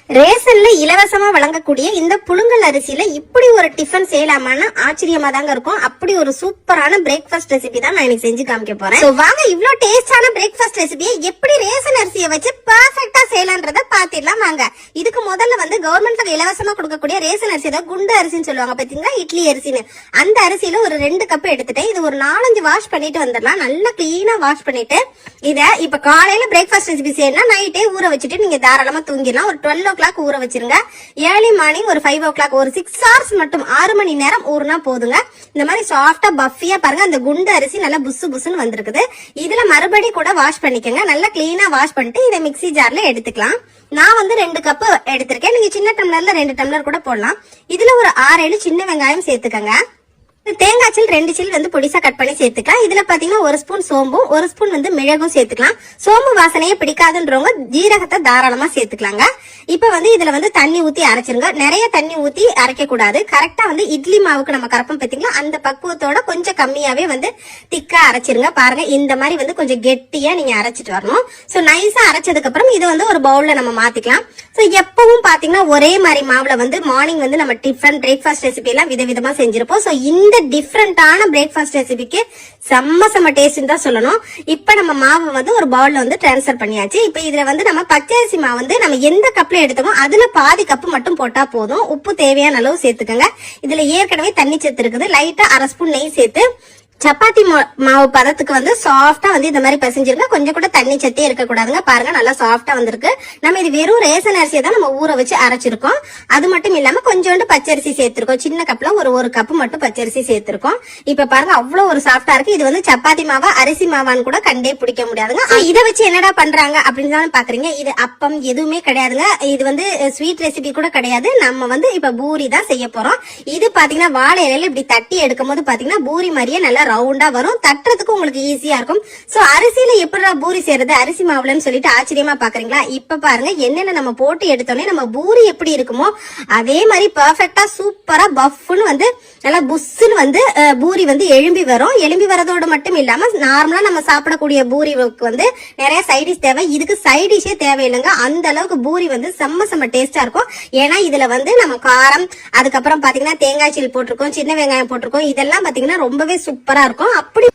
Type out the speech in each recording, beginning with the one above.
ரேஷன்ல இலவசமா வழங்கக்கூடிய இந்த புழுங்கல் அரிசியில இப்படி ஒரு டிஃபன் செய்யலாமான்னு ஆச்சரியமா தாங்க இருக்கும். அப்படி ஒரு சூப்பரான பிரேக்ஃபாஸ்ட் ரெசிபி தான் நான் இன்னைக்கு செஞ்சு காமிக்க போறேன். வாங்க இவ்வளவு டேஸ்டான பிரேக்ஃபாஸ்ட் ரெசிபியை எப்படி ரேஷன் அரிசியை வச்சு பெர்ஃபெக்ட்டா செய்யலாம்ன்றத பாத்திடலாம் வாங்க. இதுக்கு முதல்ல வந்து கவர்மெண்ட்ல இலவசமா கொடுக்கக்கூடிய ரேஷன் அரிசி தான் குண்டு அரிசின்னு சொல்லுவாங்க பாத்தீங்களா, இட்லி அரிசின்னு. அந்த அரிசியில ஒரு 2 கப் எடுத்துட்டு இது ஒரு 4-5 வாஷ் பண்ணிட்டு வந்துடலாம். நல்லா கிளீனா வாஷ் பண்ணிட்டு இத இப்ப காலையில பிரேக்ஃபாஸ்ட் ரெசிபி செய்யணும்னா நைட்டே ஊற வச்சுட்டு நீங்க தாராளமா தூங்கிடலாம். ஒரு 12 o'clock ஊற வச்சிருங்க. ஏர்லி மார்னிங் ஒரு 5 o'clock ஒரு 6 hours மட்டும் 6 மணி நேரம் ஊறுனா போதுங்க. இந்த மாதிரி சாஃப்டா பஃபியா பாருங்க, அந்த குண்டு அரிசி நல்லா புசு புசுன்னு வந்திருக்குது. இதுல மறுபடி கூட வாஷ் பண்ணிக்கங்க. நல்லா கிளீனா வாஷ் பண்ணிட்டு இதை மிக்ஸி ஜார்ல எடுத்துக்கலாம். நான் வந்து 2 கப் எடுத்திருக்கேன். நீங்க சின்ன டம்ளர்ல 2 டம்ளர் கூட போடலாம். இதுல ஒரு 6-7 சின்ன வெங்காயம் சேர்த்துக்கங்க. தேங்காய் சில் 2 சில் வந்து பொடிசா கட் பண்ணி சேர்த்துக்கலாம். இதுல பாத்தீங்கன்னா 1 ஸ்பூன் சோம்பும் 1 ஸ்பூன் வந்து மிளகும் சேர்த்துக்கலாம். சோம்பு வாசனையே பிடிக்காதுன்றவங்க ஜீரகத்தை தாராளமா சேர்த்துக்கலாங்க. இப்ப வந்து இதுல வந்து தண்ணி ஊத்தி அரைச்சிருங்க. நிறைய தண்ணி ஊத்தி அரைக்க கூடாது. கரெக்டா வந்து இட்லி மாவுக்கு நம்ம கரப்பம் பாத்தீங்களா, அந்த பக்குவத்தோட கொஞ்சம் கம்மியாவே வந்து திக்கா அரைச்சிருங்க. பாருங்க இந்த மாதிரி வந்து கொஞ்சம் கெட்டியா நீங்க அரைச்சிட்டு வரணும். சோ நைஸா அரைச்சதுக்கு அப்புறம் இதை வந்து ஒரு பவுல்ல நம்ம மாத்திக்கலாம். சோ எப்பவும் பாத்தீங்கன்னா ஒரே மாதிரி மாவுல வந்து மார்னிங் வந்து நம்ம டிஃபன் பிரேக்ஃபாஸ்ட் ரெசிபி எல்லாம் விதவிதமா செஞ்சிருப்போம். சோ இந்த டிஃபரண்டான பிரேக்ஃபாஸ்ட் ரெசிபிக்கு செம்ம டேஸ்ட் தான் சொல்லணும். இப்ப நம்ம மாவு வந்து ஒரு பவுல்ல வந்து டிரான்ஸ்ஃபர் பண்ணியாச்சு. இப்ப இதுல வந்து நம்ம பச்சரிசி மாவு வந்து நம்ம எந்த கப்ல எடுத்தோமோ அதுல பாதி கப் மட்டும் போட்டா போதும். உப்பு தேவையான அளவு சேர்த்துக்கங்க. இதுல ஏற்கனவே தண்ணி சேர்த்து இருக்குது. லைட்டா 1/2 ஸ்பூன் நெய் சேர்த்து சப்பாத்தி மாவு பதத்துக்கு வந்து சாஃப்டா வந்து இந்த மாதிரி பிசைஞ்சிருங்க. கொஞ்சம் கூட தண்ணி சத்தே இருக்க கூடாதுங்க. பாருங்க நல்லா சாஃப்டா வந்திருக்கு. நம்ம இது வெறும் ரேஷன் அரிசியை தான் நம்ம ஊற வச்சு அரைச்சிருக்கோம். அது மட்டும் இல்லாம கொஞ்சோண்டு பச்சரிசி சேர்த்திருக்கோம். சின்ன கப்ல ஒரு கப் மட்டும் பச்சரிசி சேர்த்திருக்கோம். இப்ப பாருங்க அவ்வளவு ஒரு சாஃப்டா இருக்கு. இது வந்து சப்பாத்தி மாவா அரிசி மாவான்னு கூட கண்டே பிடிக்க முடியாதுங்க. இதை வச்சு என்னடா பண்றாங்க அப்படின்னு தான் பாக்குறீங்க. இது அப்பம் எதுவுமே கிடையாதுங்க. இது வந்து ஸ்வீட் ரெசிபி கூட கிடையாது. நம்ம வந்து இப்ப பூரி தான் செய்ய போறோம். இது பாத்தீங்கன்னா வாழை இலையில இப்படி தட்டி எடுக்கும் போது பாத்தீங்கன்னா பூரி மாதிரியே நல்லா ரவுண்டா வரும். தட்டுறதுக்கு உங்களுக்கு ஈஸியா இருக்கும். சோ அரிசியில எப்படா பூரி செய்யறது அரிசி மாவுலன்னு சொல்லிட்டு ஆச்சரியமா பாக்குறீங்களா? இப்ப பாருங்க என்னென்ன நம்ம போட்டு எடுத்தோன்னே நம்ம பூரி எப்படி இருக்குமோ அதே மாதிரி பெர்ஃபெக்ட்டா சூப்பரா பஃப்னு வந்து நல்லா புஷ்னு வந்து பூரி வந்து எழும்பி வரும். எழும்பி வரதோட மட்டும் இல்லாம நார்மலா நம்ம சாப்பிடக்கூடிய பூரிக்கு வந்து நிறைய சைடிஷ் தேவை. இதுக்கு சைடிஷே தேவையில்லைங்க. அந்த அளவுக்கு பூரி வந்து செம்ம டேஸ்டா இருக்கும். ஏன்னா இதுல வந்து நம்ம காரம், அதுக்கப்புறம் பாத்தீங்கன்னா தேங்காய் சீல் போட்டிருக்கோம், சின்ன வெங்காயம் போட்டிருக்கோம். இதெல்லாம் பாத்தீங்கன்னா ரொம்பவே சூப்பரா இருக்கும். அப்படி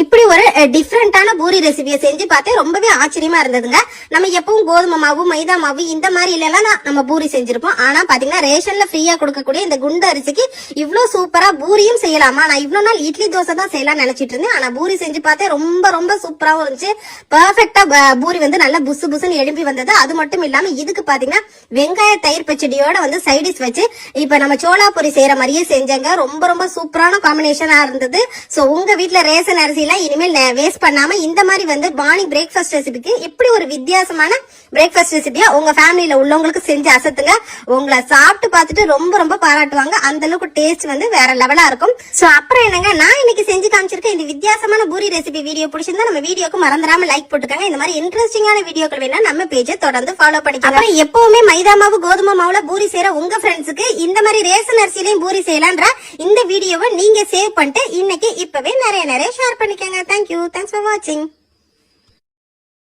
இப்படி ஒரு டிஃபரெண்டான பூரி ரெசிபியை செஞ்சு பார்த்தே ரொம்பவே ஆச்சரியமா இருந்ததுங்க. நம்ம எப்பவும் கோதுமை மாவு, மைதா மாவு இந்த மாதிரி இல்லலாம் நம்ம பூரி செஞ்சிருப்போம். ஆனா பாத்தீங்கன்னா ரேஷன்ல ஃப்ரீயா கொடுக்கக்கூடிய இந்த குண்டு அரிசிக்கு இவ்வளவு சூப்பரா பூரியும் செய்யலாமா? நான் இவ்வளவு நாள் இட்லி தோசை தான் செய்யலாம் நினைச்சிட்டு இருந்தேன். ஆனா பூரி செஞ்சு பார்த்தே ரொம்ப சூப்பராவும் இருந்துச்சு. பெர்ஃபெக்ட்டா பூரி வந்து நல்லா புசு புசுன்னு எழுப்பி வந்தது. அது மட்டும் இல்லாம இதுக்கு பாத்தீங்கன்னா வெங்காய தயிர் பச்சடியோட வந்து சைடிஷ் வச்சு இப்ப நம்ம சோளா பூரி செய்யற மாதிரியே செஞ்சாங்க. ரொம்ப சூப்பரான காம்பினேஷனா இருந்தது. சோ உங்க வீட்டுல ரேஷன் அரிசி எல்லாம் இனிமேல் வேஸ்ட் பண்ணாம இந்த மாதிரி வந்து மார்னிங் பிரேக்ஃபாஸ்ட் ரெசிபிக்கு இப்படி ஒரு வித்தியாசமான பிரேக்ஃபாஸ்ட் ரெசிபியா உங்க ஃபேமிலியில உள்ளவங்களுக்கு செஞ்சு அசத்துங்க. உங்களை சாப்பிட்டு பார்த்துட்டு ரொம்ப பாராட்டுவாங்க. அந்த அளவுக்கு டேஸ்ட் வந்து வேற லெவலா இருக்கும். சோ அப்புறம் என்னங்க, நான் இன்னைக்கு செஞ்சு காமிச்சிருக்கேன் இந்த வித்தியாசமான பூரி ரெசிபி வீடியோ பிடிச்சிருந்தா நம்ம வீடியோக்கு மறந்துடாம லைக் போட்டுக்கங்க. இந்த மாதிரி இன்ட்ரெஸ்டிங்கான வீடியோக்கள் வேணா நம்ம பேஜை தொடர்ந்து ஃபாலோ பண்ணிக்கோங்க. அப்புறம் எப்பவுமே மைதா மாவு, கோதுமை மாவுல பூரி செய்யற உங்க ஃப்ரெண்ட்ஸுக்கு இந்த மாதிரி ரேஷன் அரிசிலையும் பூரி செய்யலான்ற இந்த வீடியோவை நீங்க சேவ் பண்ணிட்டு இன்னைக்கு இப்பவே நிறைய ஷேர் பண்ணிக்கோங்க. தேங்க்யூ. தேங்க்ஸ் ஃபார் வாட்சிங்.